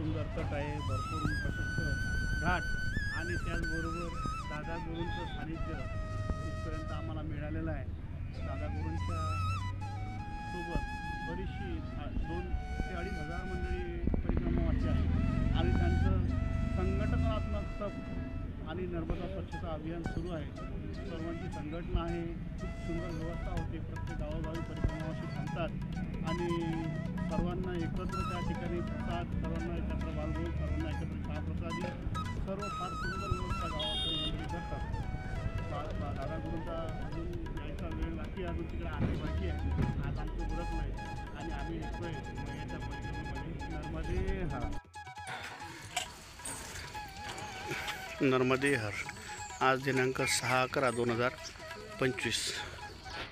सुंदर तट आहे, भरपूर प्रशस्त घाट आणि त्याचबरोबर दादा गुरूंचं सानिध्य इथपर्यंत आम्हाला मिळालेलं आहे. दादा गुरूंच्या सोबत बरीचशी 2 ते 2,500 मंडळी परिक्रमावासी आहेत आणि त्यांचं संघटनात्मक तप आणि नर्मदा स्वच्छता अभियान सुरू आहे. सर्वांची संघटना आहे, खूप सुंदर व्यवस्था होते. प्रत्येक गावोगावी परिक्रमावासी थांबतात आणि सर्वांना एकत्र त्या ठिकाणी प्रसाद, सर्वांना एकत्र बालभोग, सर्वांना एकत्र चहाप्रसादी, सर्व फार सुंदर व्यवस्था गावातील मंडळी करतात. दादा गुरूंचा अजून यायचा वेळ बाकी, अजून तिकडे आरती बाकी आहे. आज आमचं उरक नाही आणि आम्ही येतोय याच्या परिक्रमेमध्ये नर्मदे हर. आज दिनांक 6/11/2025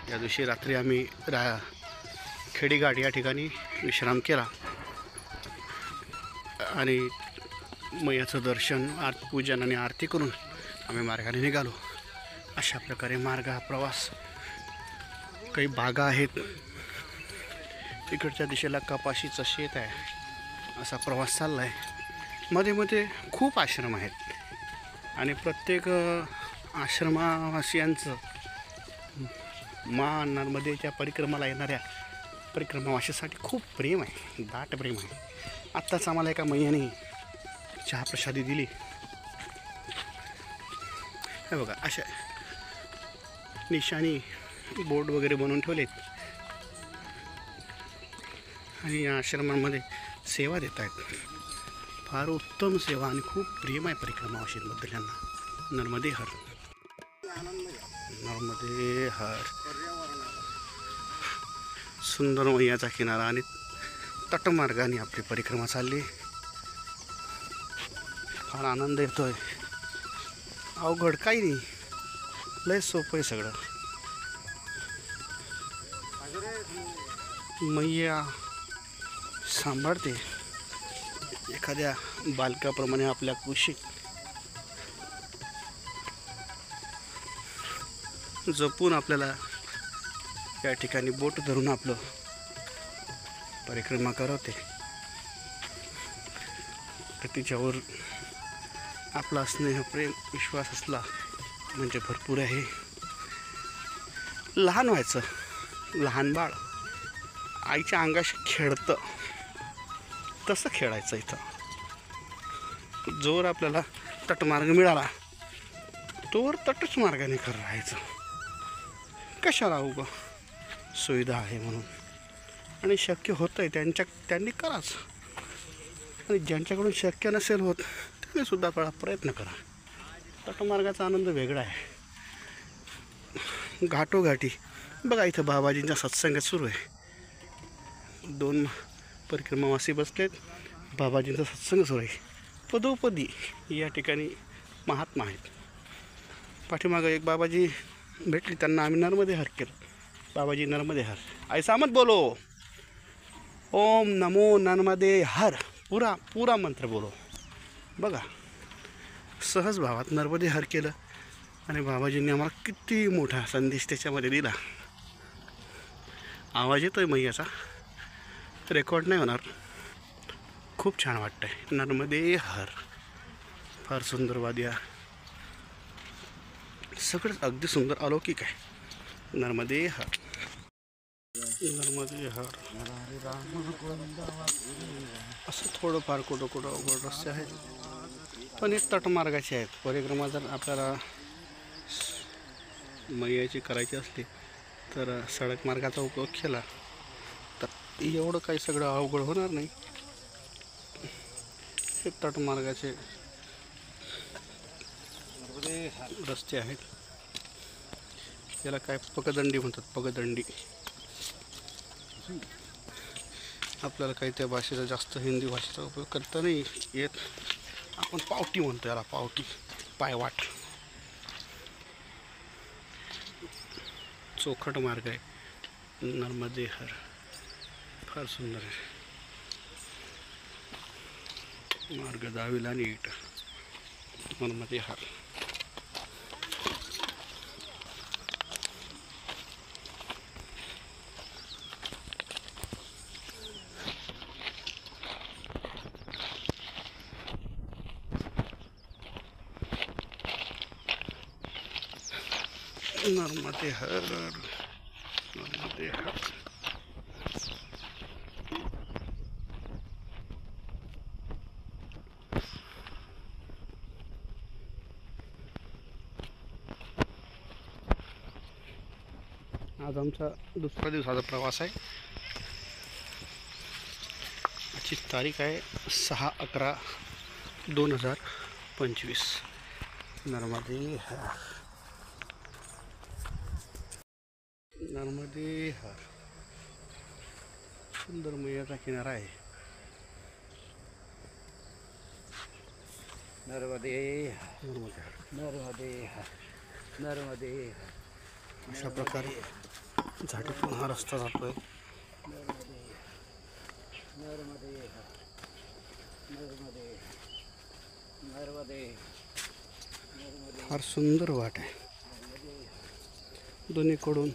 या दिवशी रात्री आम्ही खेडीघाट या ठिकाणी विश्राम केला आणि मैयाचं दर्शन, पूजन आणि आरती करून आम्ही मार्गाने निघालो. अशा प्रकारे मार्ग हा प्रवास, काही बागा आहेत, इकडच्या दिशेला कपाशीचं शेत आहे, असा प्रवास चालला आहे. मध्ये मध्ये खूप आश्रम आहेत आणि प्रत्येक आश्रमवासियांचं नर्मदेच्या परिक्रमाला येणाऱ्या परिक्रमावासीसाठी खूप प्रेम आहे, दाट प्रेम आहे. आत्ताच आम्हाला एका मैयाने चहाप्रसादी दिली. हे बघा, अशा निशाणी बोर्ड वगैरे बनवून ठेवलेत आणि या आश्रमांमध्ये सेवा देत आहेत. फार उत्तम सेवा आणि खूप प्रेम आहे परिक्रमावासींबद्दल यांना. नर्मदे हर, नर्मदे हर. सुंदर मैयाचा किनारा आणि तटमार्गाने आपली परिक्रमा चालली. फार आनंद येतोय. अवघड काही नाही, लय सोपं आहे सगळं. मैया सांभाळते एखाद्या बालकाप्रमाणे आपल्या कुशीत. जपून आपल्याला या ठिकाणी बोट धरून आपलं परिक्रमा करवते. तर तिच्यावर आपला स्नेह, प्रेम, विश्वास असला म्हणजे भरपूर आहे. लहान व्हायचं, लहान बाळ आईच्या अंगाशी खेळतं तसं खेळायचं. इथं जोर आपल्याला तटमार्ग मिळाला तोवर तटच मार्गाने कर राहायचं. कशाला उगं, सुविधा आहे म्हणून. आणि शक्य होतं आहे त्यांनी कराच, आणि ज्यांच्याकडून शक्य नसेल होत त्यांनी सुद्धा थोडा प्रयत्न करा. तटमार्गाचा आनंद वेगळा आहे. घाटोघाटी बघा, इथं बाबाजींचा सत्संग सुरू आहे. 2 परिक्रमावासी बसलेत, बाबाजींचा सत्संग सुरू आहे. पदोपदी या ठिकाणी महात्मा आहेत. पाठीमागं एक बाबाजी भेटली, त्यांना आम्ही नर्मदे हर केलं. बाबाजी नर्मदे हर, ऐसा मत बोलो, ओम नमो नर्मदे हर, पुरा मंत्र बोलो. बघा, सहज भावात नर्मदे हर केलं आणि बाबाजींनी आम्हाला किती मोठा संदेश त्याच्यामध्ये दिला. आवाज येतोय मैयाचा, रेकॉर्ड नाही होणार. खूप छान वाटतंय. नर्मदे हर, फार सुंदर वाद्या, सगळंच अगदी सुंदर, अलौकिक आहे. नर्मदे हर, नर्मदे हर. असं थोडंफार कुठं अवघड रस्ते आहेत, पण एक तटमार्गाचे आहेत. परिक्रमा जर आपल्याला मैयाची करायची असली तर सडक मार्गाचा उपयोग केला तर एवढं काही सगळं अवघड होणार नाही. हे तटमार्गाचे रस्ते आहेत. याला काय पगदंडी म्हणतात, पगदंडी. आपल्याला काही त्या भाषेचा, जास्त हिंदी भाषेचा उपयोग करता नाही येत. आपण पावटी म्हणतो याला, पावटी, पायवाट. चोखट मार्ग आहे नर्मदे हर, फार सुंदर आहे मार्ग, दावीला नीट. नर्मदे हर. नर्मदे हर, नर्मदे हर. आज आमचा दुसरा दिवसाचा प्रवास आहे. आजची तारीख आहे 6/11/2025. नर्मदे हर, नर्मदे हर. सुंदर मैयाचा किनारा आहे. नर्मदे नर्मदे हर. नर्मदे नर्मदे. अशा प्रकारे झाडीतून हा रस्ता जातोय. नर्मदे नर्मदे नर्मदे नर्मदे नर्मदे. फार सुंदर वाट आहे. दोन्हीकडून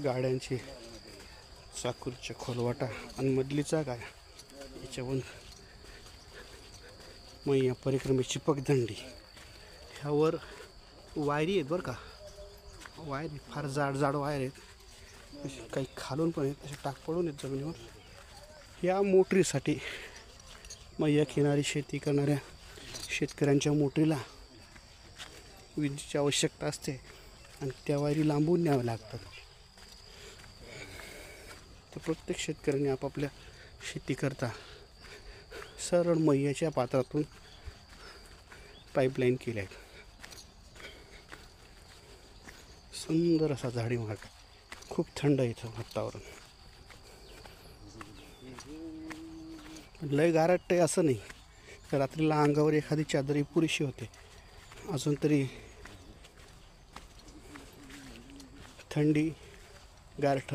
गाड्यांची चाकूरच्या खोलवाटा आणि मधली जागा याच्यावरून मैया परिक्रमेची पगदंडी. ह्यावर वायरी आहेत बरं का. वायर फार जाड जाड वायर आहेत. असे काही खालून पण आहेत, असे टाक पडून आहेत जमिनीवर. या मोटरीसाठी मैया किनारी शेती करणाऱ्या शेतकऱ्यांच्या मोटरीला विजेची आवश्यकता असते आणि त्या वायरी लांबून न्याव्या लागतात. तर प्रत्येक शेतकऱ्याने आपापल्या शेतीकरता सरळ मैयाच्या पात्रातून पाईपलाईन केल्या आहेत. सुंदर असा झाडी मार्ग. खूप थंड आहे इथं वातावरण. लय गारट आहे असं नाही. रात्रीला अंगावर एखादी चादरी पुरेशी होते. अजून तरी थंडी गारठ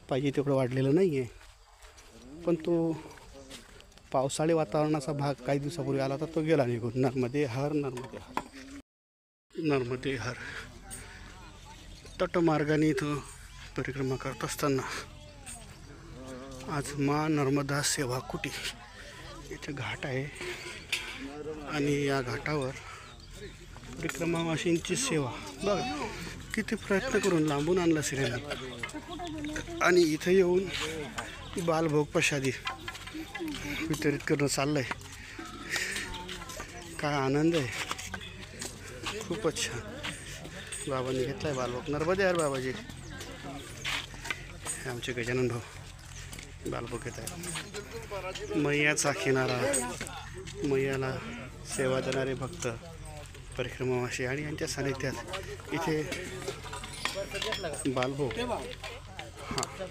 पाहिजे तेवढं वाढलेलं नाही आहे. पण तो पावसाळी वातावरणाचा भाग काही दिवसापूर्वी आला तर तो गेला निघून. नर्मदे हर, नर्मदे हर, नर्मदे हर. तटमार्गाने इथं परिक्रमा करत असताना आज माँ नर्मदा सेवा कुटी इथे घाट आहे आणि या घाटावर परिक्रमावासींची सेवा बघा किती प्रयत्न करून लांबून आणला सिरेंनी आणि इथं येऊन बालभोग प्रसादी वितरित करणं चाललंय. काय आनंद आहे. खूपच छान. बाबांनी घेतलाय बालभोग. नर्मदे हर बाबाजी. हे आमचे गजानन भाऊ बालभोग घेत आहे. मैयाचा किनारा, मैयाला सेवा देणारे भक्त परिक्रमावासी आणि यांच्या सानिध्यात इथे बालभोग हां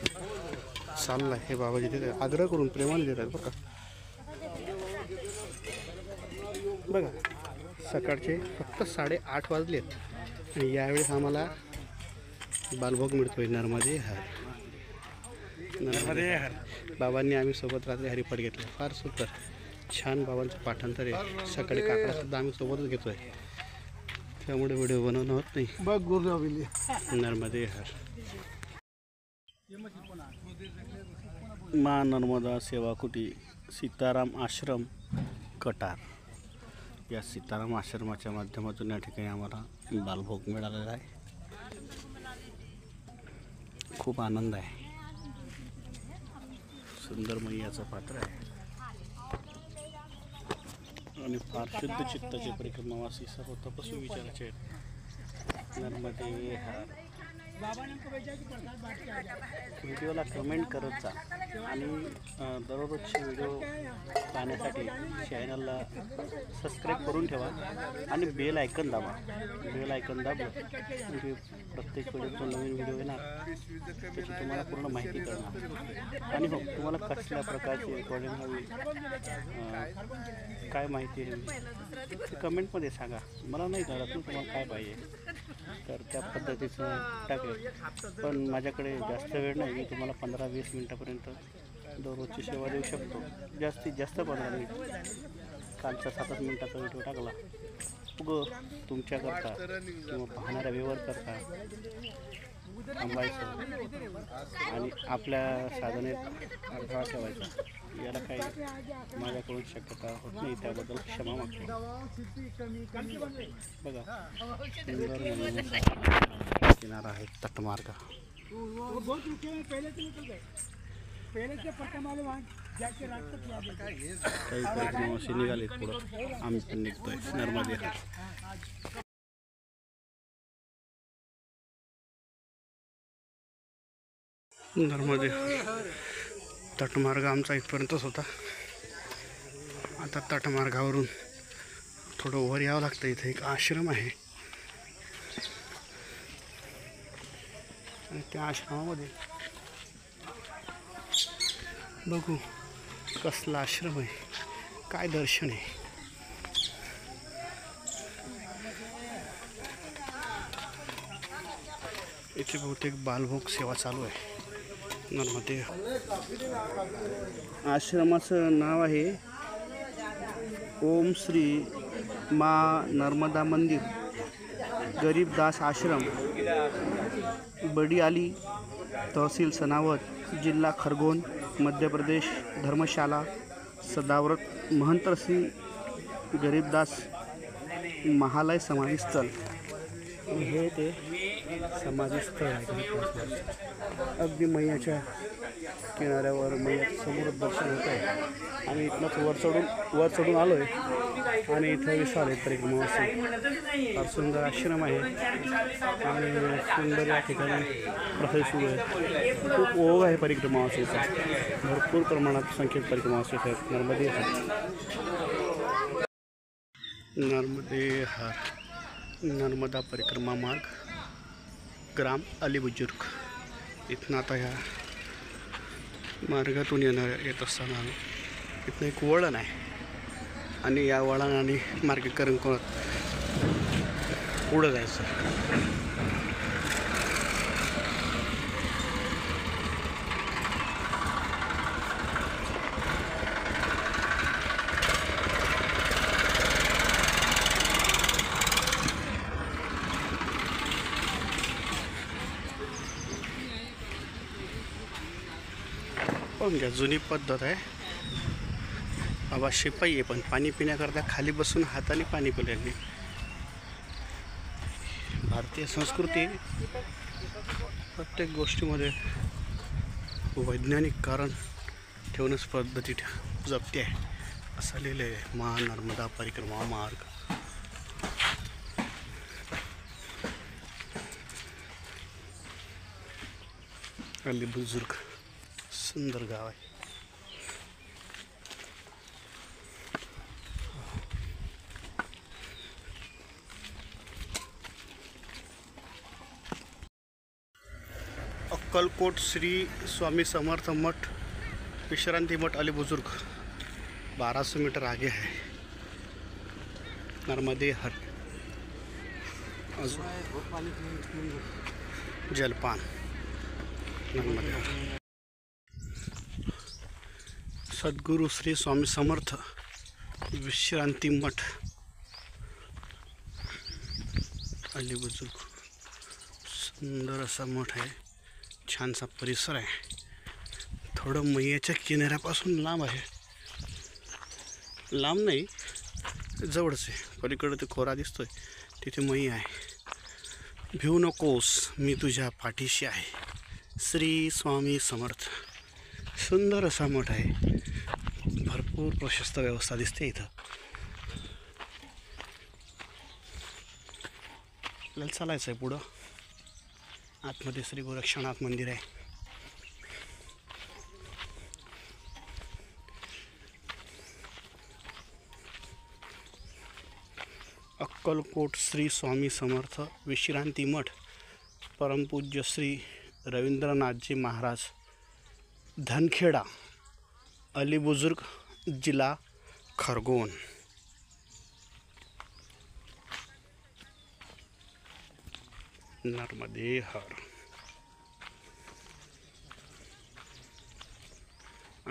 चालला आहे. हे बाबाजी तिथे आग्रह करून प्रेमाने देतात बघा. बघा सकाळचे फक्त 8:30 वाजलेत आणि यावेळेस आम्हाला बालभोग मिळतोय. नर्मदे हर, नर्मदे हर. बाबांनी आम्ही सोबत रात्री हरिपाठ घेतला. फार सुंदर छान बाबांचं पाठांतर आहे. सकाळी काकडासुद्धा आम्ही सोबतच घेतोय. त्यामुळे व्हिडिओ बनवणं होत नाही. बघ गुरु. नर्मदे हर. माँ नर्मदा सेवा कुटी सीताराम आश्रम कटार. या सीताराम आश्रमाच्या माध्यमातून या ठिकाणी आम्हाला बालभोग मिळालेला आहे. खूप आनंद आहे. सुंदर मैयाचं पात्र आहे आणि फार शुद्ध चित्ताचे परिक्रमावासी सर्व तपस्वी विचाराचे आहेत. नर्मदे हर. व्हिडिओला कमेंट करत जा आणि दररोजचे व्हिडिओ पाहण्यासाठी चॅनलला सबस्क्राईब करून ठेवा आणि बेल आयकन दाबा. बेल आयकन दाबलं म्हणजे प्रत्येक वेळेस जो नवीन व्हिडिओ येणार त्याची तुम्हाला पूर्ण माहिती कळणार. आणि हो तुम्हाला कसल्या प्रकारची रेकॉर्डिंग हवी, काय माहिती हवी ते कमेंटमध्ये सांगा. मला नाही कळत तुम्हाला काय पाहिजे तर त्या पद्धतीचं टाकेल. पण माझ्याकडे जास्त वेळ नाही. मी तुम्हाला 15-20 मिनटापर्यंत दररोजची सेवा देऊ शकतो. जास्तीत जास्त 15 मिनिट. कालचा 7 मिनिटाचा व्हिडिओ टाकला. तुमच्याकरता किंवा पाहणाऱ्या व्ह्यूवर करता थांबायचं आणि आपल्या साधनेत अडथळा ठेवायचा. याला काही माझ्याकडून शक्यता होत नाही, त्याबद्दल क्षमा मागतो. बघा सुंदर मनोरम किनारा आहे तटमार्ग. काही परिक्रमावासी निघालेत पुढं, आम्ही पण निघतोय नर्मदे. नर्मदे तटमार्ग आमचा इथपर्यंतच होता. आता तटमार्गावरून थोडं वर यावं लागतं. इथे एक आश्रम आहे आणि त्या आश्रमामध्ये बघू कसला आश्रम आहे, काय दर्शन आहे. इथे बहुतेक बालभोग सेवा चालू आहे नर्मदे. आश्रमाचं नाव आहे ओम श्री मा नर्मदा मंदिर गरीबदास आश्रम, बडियाली, तहसील सनावत, जिल्हा खरगोन, मध्य प्रदेश. धर्मशाला सदाव्रत महंत श्री गरीबदास महालय समाधीस्थळ. हे ते समाधीस्थळ आहे. अगदी मैयाच्या किनाऱ्यावर मैयाचं समोर दर्शन होत आहे. आम्ही इथनंच वर चढून आलो आहे आणि इथं विशाल आहे परिक्रमावासी. फार सुंदर आश्रम आहे आणि सुंदर या ठिकाणी प्रसाद सुरू आहे. खूप ओघ आहे परिक्रमावासीचा, भरपूर प्रमाणात संख्येत परिक्रमावासी आहेत नर्मदे हार. नर्मदा परिक्रमा मार्ग, ग्राम अलीबुजुर्ग. इथनं आता ह्या मार्गातून येत असताना इथनं एक वळण आहे आणि या वळणाने मार्गीकरण करत पुढं जायचं. पण घ्या, जुनी पद्धत आहे. बाबा शिपाई आहे पण पाणी पिण्याकरता खाली बसून हाताने पाणी पिल्याने. भारतीय संस्कृती प्रत्येक गोष्टीमध्ये वैज्ञानिक कारण ठेवण्यास पद्धती जपते आहे असं लिहिलं आहे. मा नर्मदा परिक्रमा मार्ग. अलीबुजुर्ग सुंदर गाव आहे. अक्कलकोट श्री स्वामी समर्थ मठ विश्रांति मठ अलीबुजुर्ग 1200 मीटर आगे है नर्मदे हर. जलपान नर्मदे हर. सद्गुरु श्री स्वामी समर्थ विश्रांति मठ अलीबुजुर्ग. सुंदर असा मठ आहे, छानसा परिसर आहे. थोडं मैयाच्या किनाऱ्यापासून लांब आहे. लांब नाही, जवळच आहे. पलीकडे ते खोरा दिसतोय तिथे मै आहे. भिवू नकोस मी तुझ्या पाठीशी आहे. श्री स्वामी समर्थ. सुंदर असा मठ आहे. भरपूर प्रशस्त व्यवस्था दिसते इथं. आपल्याला चालायचं आहे पुढं. आतमध्ये श्री गोरक्षनाथ मंदिर आहे. अक्कलकोट श्री स्वामी समर्थ विश्रांति मठ परमपूज्य श्री रवींद्रनाथजी महाराज धनखेड़ा अलीबुजुर्ग जिला खरगोन. नर्मदे हर.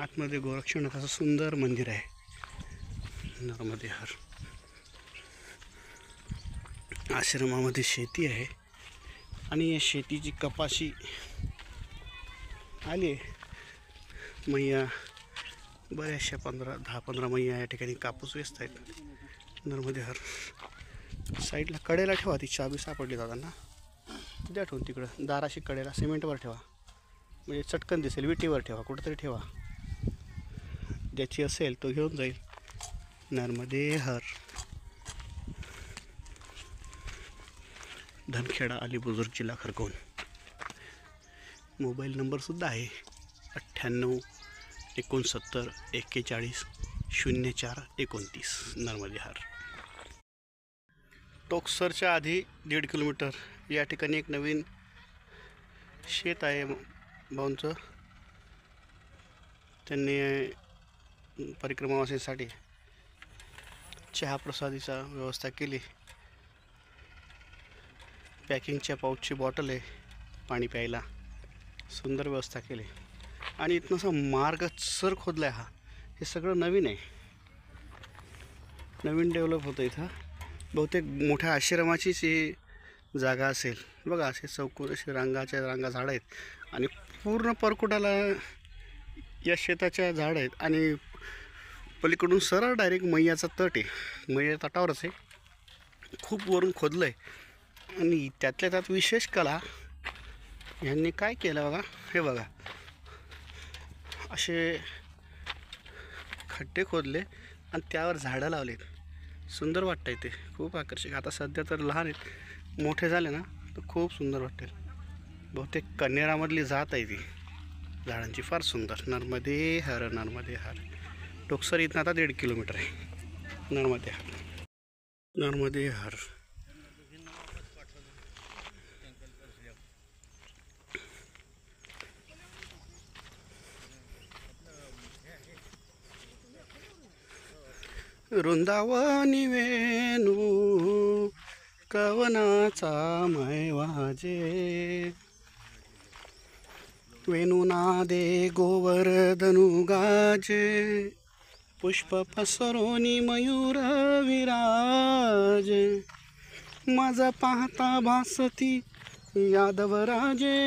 आतमध्ये गोरक्षनाथाचं सुंदर मंदिर आहे. नर्मदे हर. आश्रमामध्ये शेती आहे आणि या शेतीची कपाशी आली आहे. मैया बऱ्याचशा 10-15 मैया या ठिकाणी कापूस वेचत आहेत. नर्मदे हर. साईडला कडेला ठेवा, ती चाबी सापडली दादांना, द्या ठेवून तिकडं दाराशी कडेला सिमेंटवर ठेवा, म्हणजे चटकन दिसेल. विटीवर ठेवा, कुठंतरी ठेवा. ज्याची असेल तो घेऊन जाईल. नर्मदे हर. धनखेडा अलीबुजुर्ग जिल्हा खरगोन. मोबाईल नंबरसुद्धा आहे 98 69 41 04 29. नर्मदे हर. टोकसरच्या आधी 1.5 किलोमीटर या ठिकाणी एक नवीन शेत आहे भाऊंचं. त्यांनी परिक्रमावासींसाठी चहा प्रसादीचा व्यवस्था केली. पॅकिंगच्या पाऊचची बॉटल आहे पाणी प्यायला, सुंदर व्यवस्था केली. आणि इथनंसा मार्ग सर खोदला आहे. हे सगळं नवीन आहे, नवीन डेव्हलप होतं इथं. बहुतेक मोठ्या आश्रमाचीच ही जागा असेल. बघा असे चौकोन असे रांगाच्या रांगा झाडं आहेत आणि पूर्ण परकुटाला या शेताच्या झाड आहेत. आणि पलीकडून सरळ डायरेक्ट मैयाचा तट आहे. मैया तटावरच आहे, खूप वरून खोदलं आहे. आणि त्यातल्या त्यात विशेष कला ह्यांनी काय केलं बघा, हे बघा असे खड्डे खोदले आणि त्यावर झाडं लावलेत. सुंदर वाटतंय ते, खूप आकर्षक. आता सध्या तर लहान आहेत, मोठे झाले ना तर खूप सुंदर वाटेल. बहुतेक कन्हेरामधली जात आहे ती झाडांची, फार सुंदर. नर्मदे हर. नर्मदे हर. टोकसर इथनं आता 1.5 किलोमीटर आहे. नर्मदे हर. नर्मदे हर. वृंदावनी वेणू कवनाचा मय वाजे, वेणुनादे गोवर्धनु गाजे, पुष्प पसरोनी मयूर विराजे, माझा पाहता भासती यादवराजे,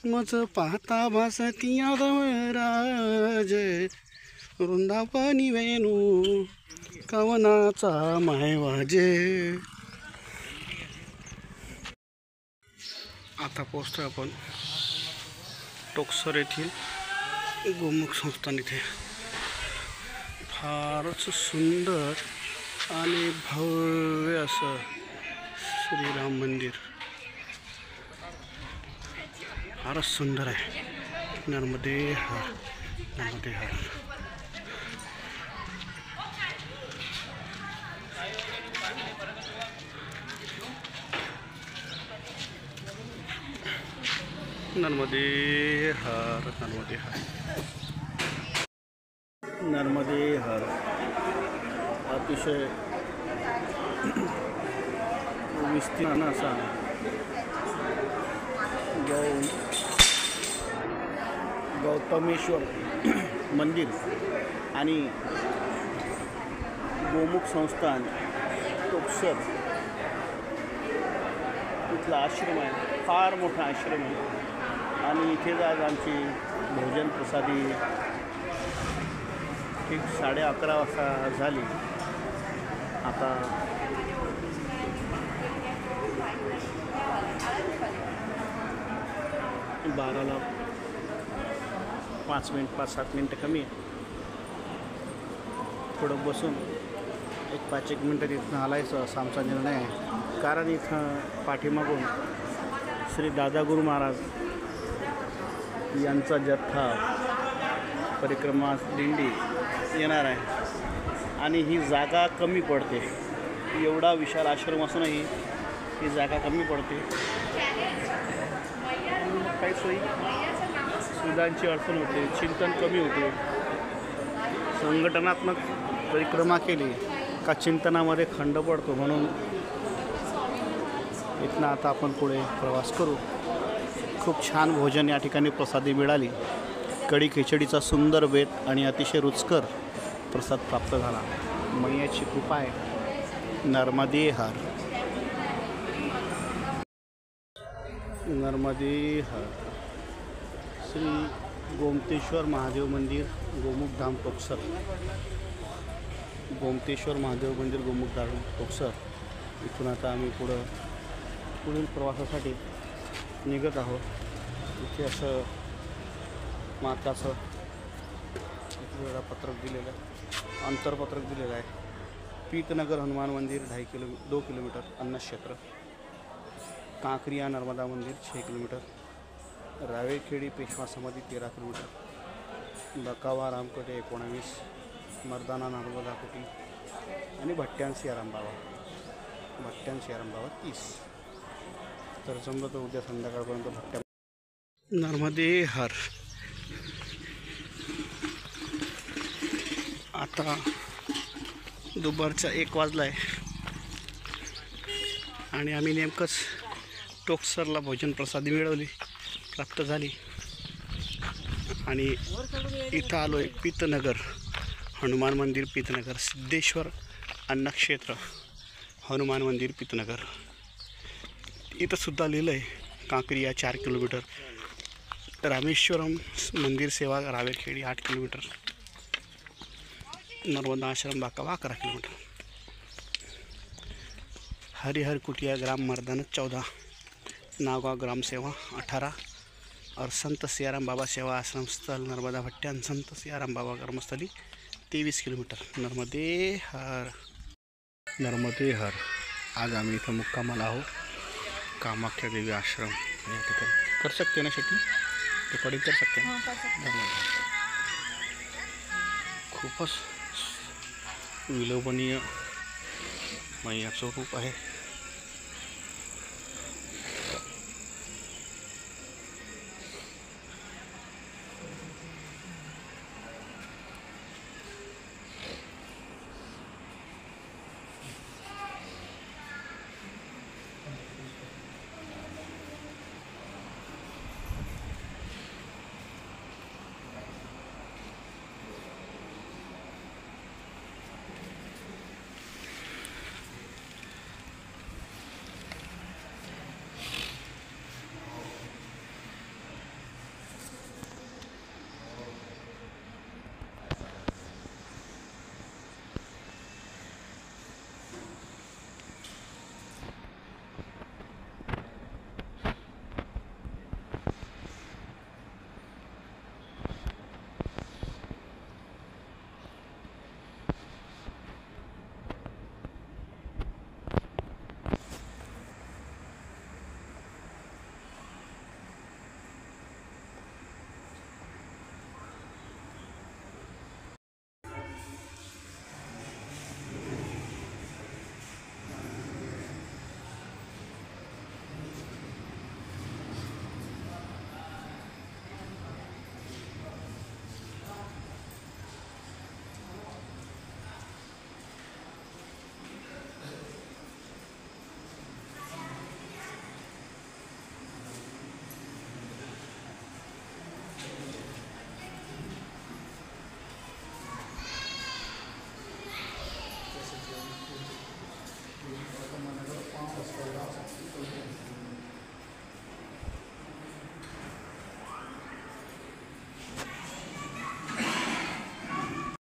मज पाहता भासती यादवराजे, वृंदावनी वेणू कवनाचा माय वाजे. आता पोहोचतोय आपण टोकसर येथील गोमुख संस्थान. इथे फारच सुंदर आणि भव्य असं श्रीराम मंदिर, फारच सुंदर आहे. नर्मदे हर. नर्मदे हर. नर्मदे हर. नर्मदे हर. नर्मदे हर. अतिशय विस्तीर्ण असा गौतमेश्वर मंदिर आणि गोमुख संस्थान टोकसर इथला आश्रम आहे. फार मोठा आश्रम आहे. आणि इथेच आज आमची भोजन प्रसादी ठीक 11:30 वाजता झाली. आता बाराला 5-7 मिनटं कमी आहे. थोडं बसून 5-1 मिनटं इथनं हलायचं असा आमचा निर्णय आहे. कारण इथं पाठीमागून श्री दादागुरू महाराज यांचा जत्था परिक्रमा दिंडी येणार आहे. आणि ही जागा कमी पडते. एवढा विशाल आश्रम असूनही ही जागा कमी पडते. काही सोयी सुविधांची अडचण होते, चिंतन कमी होते. संघटनात्मक परिक्रमा केली का चिंतनामध्ये खंड पडतो. म्हणून इथनं आता आपण पुढे प्रवास करू. खूप छान भोजन या ठिकाणी प्रसादी मिळाली. कढी खिचडीचा सुंदर बेत आणि अतिशय रुचकर प्रसाद प्राप्त झाला. मैयाची कृपा आहे. नर्मदे हर. नर्मदे हर. श्री गोमतेश्वर महादेव मंदिर गोमुखधाम टोकसर. गोमतेश्वर महादेव मंदिर गोमुखधाम टोकसर. इथून आता आम्ही पुढील प्रवासासाठी निघत आहोत. इथे असं माताचं पत्रक दिलेलं आहे, अंतरपत्रक दिलेलं आहे. पीतनगर हनुमान मंदिर 2 किलोमीटर अन्नक्षेत्र. कांकरिया नर्मदा मंदिर 6 किलोमीटर. रावेखेडी पेशवा समाधी 13 किलोमीटर. बकावा रामकोटे 19. मर्दाना नर्मदा कुटी आणि भट्ट्यान सियाराम बाबा 30. तर जमलं तर उद्या संध्याकाळपर्यंत भट्ट्या. नर्मदे हर. आता दुपारचा 1 वाजला आहे आणि आम्ही नेमकंच टोकसरला भोजन प्रसादी प्राप्त झाली आणि इथं आलो आहे. पीतनगर हनुमान मंदिर पीतनगर. सिद्धेश्वर अन्नक्षेत्र हनुमान मंदिर पीतनगर. इथं सुद्धा लिहिलं आहे कांकरिया 4 किलोमीटर. रामेश्वरम मंदिर सेवा रावेखेडी 8 किलोमीटर. नर्मदा आश्रम बाकावा 11 किलोमीटर. हरिहर कुटिया ग्राम मर्दाना 14. नागाव ग्राम सेवा 18. और संत सियाराम बाबा सेवा आश्रम स्थल नर्मदा भट्ट्यान संत सियाराम बाबा कर्मस्थली 23 किलोमीटर. नर्मदे हर. आज आम्ही इथं मुक्कामाला आहोत. कामाख्या देवी आश्रम या ठिकाणी. कर सकते ना शेती रेकॉर्डिंग कर सकते हैं. खूपच विलोभनीय मैयाचं रूप आहे.